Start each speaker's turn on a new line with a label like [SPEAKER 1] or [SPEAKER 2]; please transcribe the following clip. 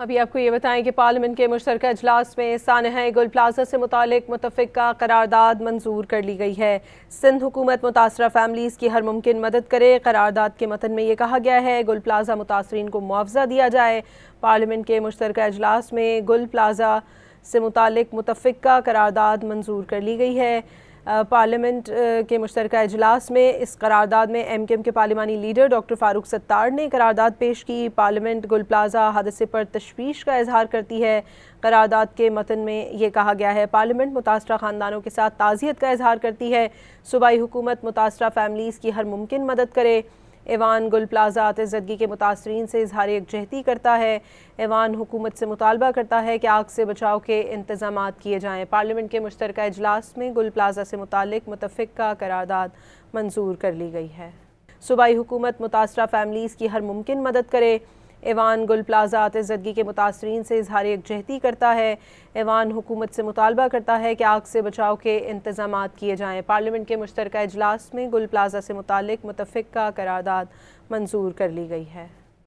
[SPEAKER 1] अभी आपको ये बताएं कि पार्लियामेंट के मुश्तरका इजलास में सानहा गुल प्लाजा से मुतालिक मुतफ़िका करारदाद मंजूर कर ली गई है। सिंध हुकूमत मुतासरा फैमिलीज़ की हर मुमकिन मदद करे। करारदाद के मतन में ये कहा गया है गुल प्लाजा मुतासरीन को मुआवजा दिया जाए। पार्लियामेंट के मुश्तरका इजलास में गुल प्लाजा से मुतालिक मुतफ़िका करारदाद मंजूर कर ली गई है। पार्लियामेंट के मुश्तरका इजलास में इस करारदाद में MKM के पार्लिमानी लीडर डॉक्टर फ़ारूक सत्तार ने करारदाद पेश की। पार्लियामेंट गुल प्लाजा हादसे पर तशवीश का इजहार करती है। करारदाद के मतन में ये कहा गया है पार्लियामेंट मुतासरा ख़ानदानों के साथ ताज़ियत का इजहार करती है। सूबाई हुकूमत मुतासरा फैमिलीज़ की हर मुमकिन मदद करे। ऐवान गुल प्लाजा आतिशज़दगी के मुतासरीन से इजहार यकजहती करता है। ऐवान हुकूमत से मुतालबा करता है कि आग से बचाव के इंतज़ामात किए जाएँ। पार्लियामेंट के मुश्तरका इजलास में गुल प्लाजा से मुतालिक मुतफ़िका करारदाद मंजूर कर ली गई है। सूबाई हुकूमत मुतासरा फैमिलीज़ की हर मुमकिन मदद करे। ऐवान गुल प्लाजा आतिशज़दगी के मुतासरीन से इजहार यकजहती करता है। ऐवान हुकूमत से मुतालबा करता है कि आग से बचाव के इंतज़ामात किए जाएँ। पार्लियामेंट के मुश्तरका इजलास में गुल प्लाजा से मुतालिक मुतफ़िका करारदाद मंजूर कर ली गई है।